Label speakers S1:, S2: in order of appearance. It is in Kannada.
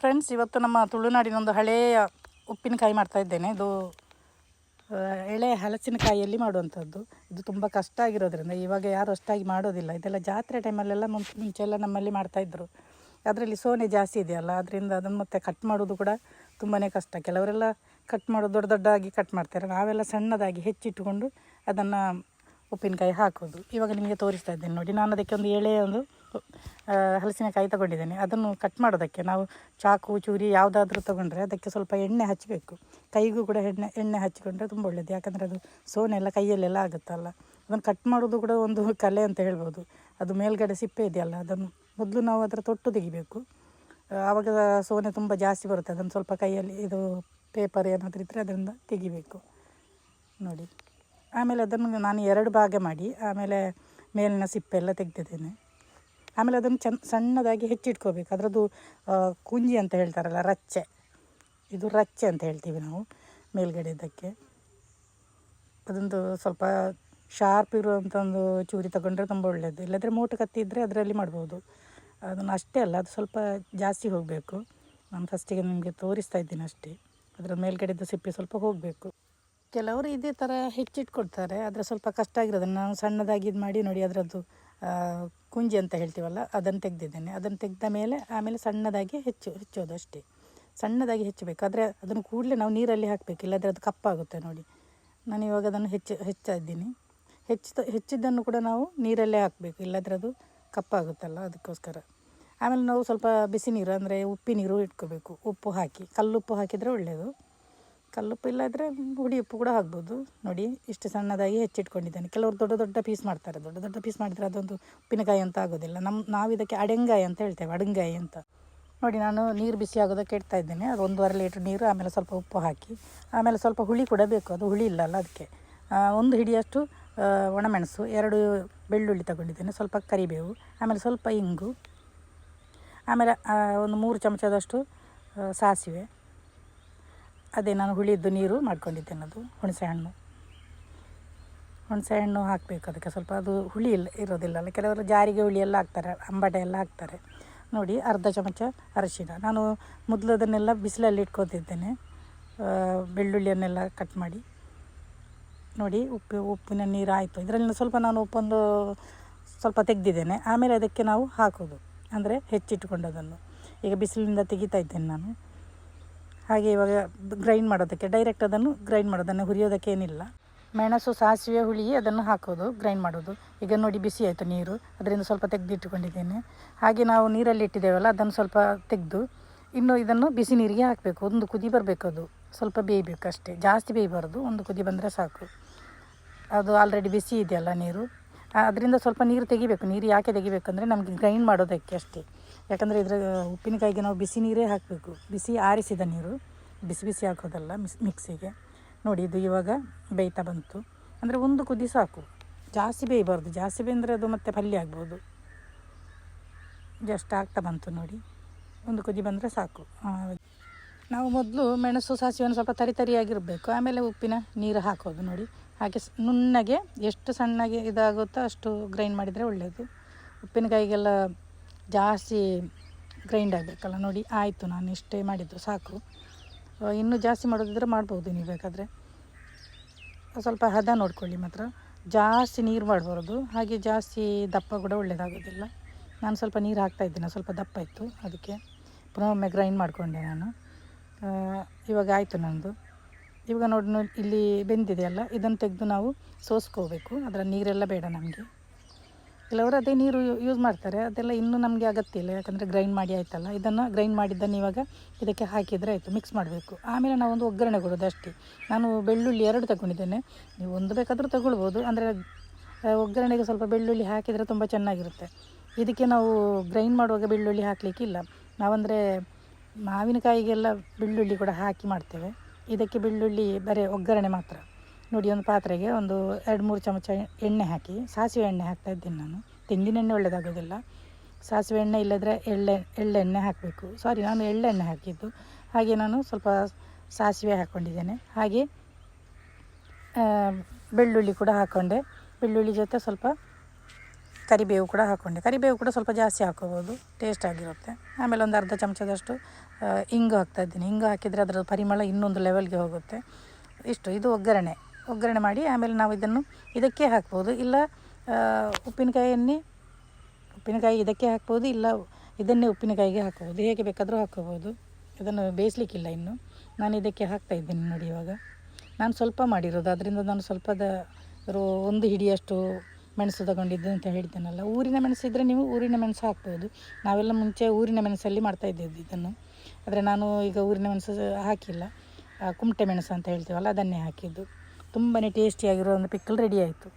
S1: ಫ್ರೆಂಡ್ಸ್, ಇವತ್ತು ನಮ್ಮ ತುಳುನಾಡಿನೊಂದು ಹಳೆಯ ಉಪ್ಪಿನಕಾಯಿ ಮಾಡ್ತಾ ಇದ್ದೇನೆ. ಇದು ಎಳೆ ಹಲಸಿನಕಾಯಿಯಲ್ಲಿ ಮಾಡುವಂಥದ್ದು. ಇದು ತುಂಬ ಕಷ್ಟ ಆಗಿರೋದ್ರಿಂದ ಇವಾಗ ಯಾರು ಅಷ್ಟಾಗಿ ಮಾಡೋದಿಲ್ಲ. ಇದೆಲ್ಲ ಜಾತ್ರೆ ಟೈಮಲ್ಲೆಲ್ಲ ಮುಂಚೆ ಎಲ್ಲ ನಮ್ಮಲ್ಲಿ ಮಾಡ್ತಾಯಿದ್ರು. ಅದರಲ್ಲಿ ಸೋನೆ ಜಾಸ್ತಿ ಇದೆಯಲ್ಲ, ಅದರಿಂದ ಅದನ್ನು ಮತ್ತೆ ಕಟ್ ಮಾಡೋದು ಕೂಡ ತುಂಬಾ ಕಷ್ಟ. ಕೆಲವರೆಲ್ಲ ಕಟ್ ಮಾಡೋದು ದೊಡ್ಡದಾಗಿ ಕಟ್ ಮಾಡ್ತಾರೆ. ನಾವೆಲ್ಲ ಸಣ್ಣದಾಗಿ ಹೆಚ್ಚಿಟ್ಟುಕೊಂಡು ಅದನ್ನು ಉಪ್ಪಿನಕಾಯಿ ಹಾಕೋದು. ಇವಾಗ ನಿಮಗೆ ತೋರಿಸ್ತಾ ಇದ್ದೇನೆ ನೋಡಿ. ನಾನು ಅದಕ್ಕೆ ಒಂದು ಒಂದು ಹಲಸಿನಕಾಯಿ ತಗೊಂಡಿದ್ದೇನೆ. ಅದನ್ನು ಕಟ್ ಮಾಡೋದಕ್ಕೆ ನಾವು ಚಾಕು ಚೂರಿ ಯಾವುದಾದ್ರೂ ತೊಗೊಂಡ್ರೆ ಅದಕ್ಕೆ ಸ್ವಲ್ಪ ಎಣ್ಣೆ ಹಚ್ಚಬೇಕು. ಕೈಗೂ ಕೂಡ ಎಣ್ಣೆ ಹಚ್ಚಿಕೊಂಡ್ರೆ ತುಂಬ ಒಳ್ಳೆಯದು. ಯಾಕಂದರೆ ಅದು ಸೋನೆ ಎಲ್ಲ ಕೈಯಲ್ಲೆಲ್ಲ ಆಗುತ್ತಲ್ಲ. ಅದನ್ನು ಕಟ್ ಮಾಡೋದು ಕೂಡ ಒಂದು ಕಲೆ ಅಂತ ಹೇಳ್ಬೋದು. ಅದು ಮೇಲ್ಗಡೆ ಸಿಪ್ಪೆ ಇದೆಯಲ್ಲ, ಅದನ್ನು ಮೊದಲು ನಾವು ಅದರ ತೊಟ್ಟು ತೆಗಿಬೇಕು. ಆವಾಗ ಸೋನೆ ತುಂಬ ಜಾಸ್ತಿ ಬರುತ್ತೆ. ಅದನ್ನು ಸ್ವಲ್ಪ ಕೈಯಲ್ಲಿ ಇದು ಪೇಪರ್ ಏನಾದರೂ ಇದ್ದರೆ ಅದರಿಂದ ತೆಗಿಬೇಕು ನೋಡಿ. ಆಮೇಲೆ ಅದನ್ನು ನಾನು 2 ಭಾಗ ಮಾಡಿ ಆಮೇಲೆ ಮೇಲಿನ ಸಿಪ್ಪೆ ಎಲ್ಲ ತೆಗೆದಿದ್ದೇನೆ. ಆಮೇಲೆ ಅದನ್ನು ಸಣ್ಣದಾಗಿ ಹೆಚ್ಚಿಟ್ಕೋಬೇಕು. ಅದರದ್ದು ಕುಂಜಿ ಅಂತ ಹೇಳ್ತಾರಲ್ಲ, ರಚ್ಚೆ, ಇದು ರಚ್ಚೆ ಅಂತ ಹೇಳ್ತೀವಿ ನಾವು ಮೇಲ್ಗಡೆ ಇದಕ್ಕೆ. ಅದೊಂದು ಸ್ವಲ್ಪ ಶಾರ್ಪ್ ಇರುವಂಥ ಒಂದು ಚೂರಿ ತಗೊಂಡ್ರೆ ತುಂಬ ಒಳ್ಳೆಯದು. ಇಲ್ಲಾಂದರೆ ಮೋಟು ಕತ್ತಿ ಇದ್ದರೆ ಅದರಲ್ಲಿ ಮಾಡ್ಬೋದು. ಅದನ್ನು ಅಷ್ಟೇ ಅಲ್ಲ, ಅದು ಸ್ವಲ್ಪ ಜಾಸ್ತಿ ಹೋಗಬೇಕು. ನಾನು ಫಸ್ಟಿಗೆ ನಿಮಗೆ ತೋರಿಸ್ತಾ ಇದ್ದೀನಿ ಅಷ್ಟೇ. ಅದರ ಮೇಲ್ಗಡೆದು ಸಿಪ್ಪೆ ಸ್ವಲ್ಪ ಹೋಗಬೇಕು. ಕೆಲವರು ಇದೇ ಥರ ಹೆಚ್ಚಿಟ್ಕೊಡ್ತಾರೆ, ಆದರೆ ಸ್ವಲ್ಪ ಕಷ್ಟ ಆಗಿರೋದನ್ನು ನಾನು ಸಣ್ಣದಾಗಿ ಇದು ಮಾಡಿ ನೋಡಿ. ಅದರದ್ದು ಕುಂಜಿ ಅಂತ ಹೇಳ್ತೀವಲ್ಲ, ಅದನ್ನು ತೆಗೆದಿದ್ದೇನೆ. ಅದನ್ನು ತೆಗೆದ ಆಮೇಲೆ ಸಣ್ಣದಾಗಿ ಹೆಚ್ಚೋದು ಅಷ್ಟೇ. ಸಣ್ಣದಾಗಿ ಹೆಚ್ಚಬೇಕು. ಆದರೆ ಅದನ್ನು ಕೂಡಲೇ ನಾವು ನೀರಲ್ಲಿ ಹಾಕಬೇಕು, ಇಲ್ಲಾಂದರೆ ಅದು ಕಪ್ಪಾಗುತ್ತೆ ನೋಡಿ. ನಾನು ಇವಾಗ ಅದನ್ನು ಹೆಚ್ಚಾ ಇದ್ದೀನಿ. ಹೆಚ್ಚಿದ್ದನ್ನು ಕೂಡ ನಾವು ನೀರಲ್ಲೇ ಹಾಕಬೇಕು, ಇಲ್ಲಾಂದರೆ ಅದು ಕಪ್ಪಾಗುತ್ತಲ್ಲ, ಅದಕ್ಕೋಸ್ಕರ. ಆಮೇಲೆ ನಾವು ಸ್ವಲ್ಪ ಬಿಸಿ ನೀರು ಅಂದರೆ ಉಪ್ಪಿನೀರು ಇಟ್ಕೋಬೇಕು. ಉಪ್ಪು ಹಾಕಿ, ಕಲ್ಲುಪ್ಪು ಹಾಕಿದರೆ ಒಳ್ಳೆಯದು. ಕಲ್ಲುಪ್ಪು ಇಲ್ಲಾದರೆ ಹುಡಿ ಉಪ್ಪು ಕೂಡ ಹಾಕ್ಬೋದು ನೋಡಿ. ಇಷ್ಟು ಸಣ್ಣದಾಗಿ ಹೆಚ್ಚಿಟ್ಕೊಂಡಿದ್ದೇನೆ. ಕೆಲವರು ದೊಡ್ಡ ದೊಡ್ಡ ಪೀಸ್ ಮಾಡ್ತಾರೆ. ದೊಡ್ಡ ದೊಡ್ಡ ಪೀಸ್ ಮಾಡಿದರೆ ಅದೊಂದು ಉಪ್ಪಿನಕಾಯಿ ಅಂತ ಆಗೋದಿಲ್ಲ. ನಾವು ಇದಕ್ಕೆ ಅಡೆಂಗಾಯಿ ಅಂತ ಹೇಳ್ತೇವೆ, ಅಡಂಗಾಯಿ ಅಂತ ನೋಡಿ. ನಾನು ನೀರು ಬಿಸಿ ಆಗೋದಕ್ಕೆ ಇಡ್ತಾ ಇದ್ದೇನೆ. ಅದು 1.5 ಲೀಟ್ರ್ ನೀರು. ಆಮೇಲೆ ಸ್ವಲ್ಪ ಉಪ್ಪು ಹಾಕಿ, ಆಮೇಲೆ ಸ್ವಲ್ಪ ಹುಳಿ ಕೂಡ ಬೇಕು. ಅದು ಹುಳಿ ಇಲ್ಲಲ್ಲ, ಅದಕ್ಕೆ 1 ಹಿಡಿಯಷ್ಟು ಒಣಮೆಣಸು, 2 ಬೆಳ್ಳುಳ್ಳಿ ತಗೊಂಡಿದ್ದೇನೆ, ಸ್ವಲ್ಪ ಕರಿಬೇವು, ಆಮೇಲೆ ಸ್ವಲ್ಪ ಇಂಗು, ಆಮೇಲೆ ಒಂದು 3 ಚಮಚದಷ್ಟು ಸಾಸಿವೆ. ಅದೇ ನಾನು ಹುಳಿದ್ದು ನೀರು ಮಾಡ್ಕೊಂಡಿದ್ದೇನೆ. ಅದು ಹುಣಸೆ ಹಣ್ಣು ಹಾಕಬೇಕು ಅದಕ್ಕೆ. ಸ್ವಲ್ಪ ಅದು ಹುಳಿ ಇರೋದಿಲ್ಲಲ್ಲ. ಕೆಲವರು ಜಾರಿಗೆ ಹುಳಿ ಎಲ್ಲ ಹಾಕ್ತಾರೆ, ಅಂಬಟೆ ಎಲ್ಲ ಹಾಕ್ತಾರೆ ನೋಡಿ. ಅರ್ಧ ಚಮಚ ಅರಿಶಿನ. ನಾನು ಮೊದಲು ಅದನ್ನೆಲ್ಲ ಬಿಸಿಲಲ್ಲಿ ಇಟ್ಕೊತಿದ್ದೇನೆ, ಬೆಳ್ಳುಳ್ಳಿಯನ್ನೆಲ್ಲ ಕಟ್ ಮಾಡಿ ನೋಡಿ. ಉಪ್ಪಿನ ನೀರು ಆಯಿತು. ಇದರಲ್ಲಿ ಸ್ವಲ್ಪ ನಾನು ಉಪ್ಪೊಂದು ಸ್ವಲ್ಪ ತೆಗೆದಿದ್ದೇನೆ. ಆಮೇಲೆ ಅದಕ್ಕೆ ನಾವು ಹಾಕೋದು, ಅಂದರೆ ಹೆಚ್ಚಿಟ್ಟುಕೊಂಡದನ್ನು ಈಗ ಬಿಸಿಲಿನಿಂದ ತೆಗಿತಾ ಇದ್ದೇನೆ ನಾನು. ಹಾಗೆ ಇವಾಗ ಗ್ರೈಂಡ್ ಮಾಡೋದಕ್ಕೆ ಡೈರೆಕ್ಟ್ ಅದನ್ನು ಗ್ರೈಂಡ್ ಮಾಡೋದನ್ನು ಹುರಿಯೋದಕ್ಕೆ ಏನಿಲ್ಲ. ಮೆಣಸು, ಸಾಸಿವೆ, ಹುಳಿ ಅದನ್ನು ಹಾಕೋದು, ಗ್ರೈಂಡ್ ಮಾಡೋದು. ಈಗ ನೋಡಿ ಬಿಸಿ ಆಯಿತು ನೀರು, ಅದರಿಂದ ಸ್ವಲ್ಪ ತೆಗೆದಿಟ್ಟುಕೊಂಡಿದ್ದೇನೆ. ಹಾಗೆ ನಾವು ನೀರಲ್ಲಿ ಇಟ್ಟಿದ್ದೇವಲ್ಲ, ಅದನ್ನು ಸ್ವಲ್ಪ ತೆಗೆದು ಇನ್ನು ಇದನ್ನು ಬಿಸಿ ನೀರಿಗೆ ಹಾಕಬೇಕು. 1 ಕುದಿ ಬರಬೇಕು. ಅದು ಸ್ವಲ್ಪ ಬೇಯಬೇಕು ಅಷ್ಟೇ, ಜಾಸ್ತಿ ಬೇಯಬಾರ್ದು. 1 ಕುದಿ ಬಂದರೆ ಸಾಕು. ಅದು ಆಲ್ರೆಡಿ ಬಿಸಿ ಇದೆಯಲ್ಲ ನೀರು, ಅದರಿಂದ ಸ್ವಲ್ಪ ನೀರು ತೆಗಿಬೇಕು. ನೀರು ಯಾಕೆ ತೆಗಿಬೇಕಂದ್ರೆ ನಮಗೆ ಗ್ರೈಂಡ್ ಮಾಡೋದಕ್ಕೆ ಅಷ್ಟೇ. ಯಾಕಂದರೆ ಇದರ ಉಪ್ಪಿನಕಾಯಿಗೆ ನಾವು ಬಿಸಿ ನೀರೇ ಹಾಕಬೇಕು. ಬಿಸಿ ಆರಿಸಿದ ನೀರು, ಬಿಸಿ ಹಾಕೋದಲ್ಲ ಮಿಕ್ಸಿಗೆ ನೋಡಿ. ಇದು ಇವಾಗ ಬೇಯ್ತಾ ಬಂತು. ಅಂದರೆ 1 ಕುದಿ ಸಾಕು, ಜಾಸ್ತಿ ಬೇಯಬಾರ್ದು. ಜಾಸ್ತಿ ಬೇಂದರೆ ಅದು ಮತ್ತೆ ಪಲ್ಯ ಆಗ್ಬೋದು. ಜಸ್ಟ್ ಆಗ್ತಾ ಬಂತು ನೋಡಿ. 1 ಕುದಿ ಬಂದರೆ ಸಾಕು. ನಾವು ಮೊದಲು ಮೆಣಸು, ಸಾಸಿವೆಯನ್ನು ಸ್ವಲ್ಪ ತರಿಯಾಗಿರಬೇಕು. ಆಮೇಲೆ ಉಪ್ಪಿನ ನೀರು ಹಾಕೋದು ನೋಡಿ. ಹಾಗೆ ನುಣ್ಣಗೆ ಎಷ್ಟು ಸಣ್ಣಗೆ ಇದಾಗುತ್ತೋ ಅಷ್ಟು ಗ್ರೈಂಡ್ ಮಾಡಿದರೆ ಒಳ್ಳೆಯದು. ಉಪ್ಪಿನಕಾಯಿಗೆಲ್ಲ ಜಾಸ್ತಿ ಗ್ರೈಂಡ್ ಆಗಬೇಕಲ್ಲ ನೋಡಿ. ಆಯಿತು, ನಾನು ಇಷ್ಟೇ ಮಾಡಿದ್ದು ಸಾಕು. ಇನ್ನೂ ಜಾಸ್ತಿ ಮಾಡೋದಿದ್ರೆ ಮಾಡ್ಬೋದು ನೀವು ಬೇಕಾದರೆ. ಸ್ವಲ್ಪ ಹದ ನೋಡ್ಕೊಳ್ಳಿ ಮಾತ್ರ. ಜಾಸ್ತಿ ನೀರು ಮಾಡಬಾರ್ದು, ಹಾಗೆ ಜಾಸ್ತಿ ದಪ್ಪ ಕೂಡ ಒಳ್ಳೆಯದಾಗೋದಿಲ್ಲ. ನಾನು ಸ್ವಲ್ಪ ನೀರು ಹಾಕ್ತಾಯಿದ್ದೇನೆ, ಸ್ವಲ್ಪ ದಪ್ಪ ಇತ್ತು, ಅದಕ್ಕೆ ಪುನಃ ಒಮ್ಮೆ ಗ್ರೈಂಡ್ ಮಾಡಿಕೊಂಡೆ ನಾನು. ಇವಾಗ ಆಯಿತು ನನ್ನದು. ಇವಾಗ ನೋಡಿ ಇಲ್ಲಿ ಬೆಂದಿದೆಯಲ್ಲ, ಇದನ್ನು ತೆಗೆದು ನಾವು ಸೋಸ್ಕೋಬೇಕು. ಅದರ ನೀರೆಲ್ಲ ಬೇಡ ನಮಗೆ. ಕೆಲವರು ಅದೇ ನೀರು ಯೂಸ್ ಮಾಡ್ತಾರೆ, ಅದೆಲ್ಲ ಇನ್ನೂ ನಮಗೆ ಅಗತ್ಯ ಇಲ್ಲ. ಯಾಕಂದರೆ ಗ್ರೈಂಡ್ ಮಾಡಿ ಆಯ್ತಲ್ಲ. ಇದನ್ನು ಗ್ರೈಂಡ್ ಮಾಡಿದ್ದನ್ನು ಇವಾಗ ಇದಕ್ಕೆ ಹಾಕಿದರೆ ಆಯಿತು. ಮಿಕ್ಸ್ ಮಾಡಬೇಕು. ಆಮೇಲೆ ನಾವೊಂದು ಒಗ್ಗರಣೆ ಕೊಡೋದು ಅಷ್ಟೇ. ನಾನು ಬೆಳ್ಳುಳ್ಳಿ 2 ತಗೊಂಡಿದ್ದೇನೆ. ನೀವು 1 ಬೇಕಾದರೂ ತಗೊಳ್ಬೋದು. ಅಂದರೆ ಒಗ್ಗರಣೆಗೆ ಸ್ವಲ್ಪ ಬೆಳ್ಳುಳ್ಳಿ ಹಾಕಿದರೆ ತುಂಬ ಚೆನ್ನಾಗಿರುತ್ತೆ. ಇದಕ್ಕೆ ನಾವು ಗ್ರೈಂಡ್ ಮಾಡುವಾಗ ಬೆಳ್ಳುಳ್ಳಿ ಹಾಕಲಿಕ್ಕಿಲ್ಲ. ನಾವಂದರೆ ಮಾವಿನಕಾಯಿಗೆಲ್ಲ ಬೆಳ್ಳುಳ್ಳಿ ಕೂಡ ಹಾಕಿ ಮಾಡ್ತೇವೆ. ಇದಕ್ಕೆ ಬೆಳ್ಳುಳ್ಳಿ ಬರೀ ಒಗ್ಗರಣೆ ಮಾತ್ರ ನೋಡಿ. ಒಂದು ಪಾತ್ರೆಗೆ ಒಂದು 2-3 ಚಮಚ ಎಣ್ಣೆ ಹಾಕಿ, ಸಾಸಿವೆ ಎಣ್ಣೆ ಹಾಕ್ತಾಯಿದ್ದೀನಿ ನಾನು. ತೆಂಗಿನ ಎಣ್ಣೆ ಒಳ್ಳೆಯದಾಗೋದಿಲ್ಲ. ಸಾಸಿವೆ ಎಣ್ಣೆ ಇಲ್ಲದ್ರೆ ಎಳ್ಳೆಣ್ಣೆ ಹಾಕಬೇಕು. ನಾನು ಎಳ್ಳೆಣ್ಣೆ ಹಾಕಿದ್ದು. ಹಾಗೆ ನಾನು ಸ್ವಲ್ಪ ಸಾಸಿವೆ ಹಾಕ್ಕೊಂಡಿದ್ದೇನೆ. ಹಾಗೆ ಬೆಳ್ಳುಳ್ಳಿ ಕೂಡ ಹಾಕ್ಕೊಂಡೆ. ಬೆಳ್ಳುಳ್ಳಿ ಜೊತೆ ಸ್ವಲ್ಪ ಕರಿಬೇವು ಕೂಡ ಹಾಕ್ಕೊಂಡೆ. ಕರಿಬೇವು ಕೂಡ ಸ್ವಲ್ಪ ಜಾಸ್ತಿ ಹಾಕ್ಕೋಬೋದು, ಟೇಸ್ಟ್ ಆಗಿರುತ್ತೆ. ಆಮೇಲೆ ಒಂದು ಅರ್ಧ ಚಮಚದಷ್ಟು ಇಂಗು ಹಾಕ್ತಾಯಿದ್ದೀನಿ. ಇಂಗು ಹಾಕಿದರೆ ಅದರ ಪರಿಮಳ ಇನ್ನೊಂದು ಲೆವೆಲ್ಗೆ ಹೋಗುತ್ತೆ. ಇಷ್ಟು, ಇದು ಒಗ್ಗರಣೆ ಮಾಡಿ ಆಮೇಲೆ ನಾವು ಇದಕ್ಕೆ ಹಾಕ್ಬೋದು. ಇಲ್ಲ ಉಪ್ಪಿನಕಾಯಿ ಇದಕ್ಕೆ ಹಾಕ್ಬೋದು, ಇಲ್ಲ ಇದನ್ನೇ ಉಪ್ಪಿನಕಾಯಿಗೆ ಹಾಕ್ಬೋದು, ಹೇಗೆ ಬೇಕಾದರೂ ಹಾಕ್ಕೋಬೋದು. ಇದನ್ನು ಬೇಯಿಸ್ಲಿಕ್ಕಿಲ್ಲ ಇನ್ನು. ನಾನು ಇದಕ್ಕೆ ಹಾಕ್ತಾಯಿದ್ದೀನಿ ನೋಡಿ. ಇವಾಗ ನಾನು ಸ್ವಲ್ಪ ಮಾಡಿರೋದು, ಅದರಿಂದ ನಾನು ಒಂದು ಹಿಡಿಯಷ್ಟು ಮೆಣಸು ತಗೊಂಡಿದ್ದೆ ಅಂತ ಹೇಳ್ತೇನಲ್ಲ. ಊರಿನ ಮೆಣಸಿದ್ರೆ ನೀವು ಊರಿನ ಮೆಣಸು ಹಾಕ್ಬೋದು. ನಾವೆಲ್ಲ ಮುಂಚೆ ಊರಿನ ಮೆಣಸಲ್ಲಿ ಮಾಡ್ತಾಯಿದ್ದದ್ದು ಇದನ್ನು. ಆದರೆ ನಾನು ಈಗ ಊರಿನ ಮೆಣಸು ಹಾಕಿಲ್ಲ, ಕುಮಟೆ ಮೆಣಸು ಅಂತ ಹೇಳ್ತೀವಲ್ಲ ಅದನ್ನೇ ಹಾಕಿದ್ದು. ತುಂಬಾ ಟೇಸ್ಟಿಯಾಗಿರೋ ಒಂದು ಪಿಕ್ಕಲ್ ರೆಡಿ ಆಯಿತು.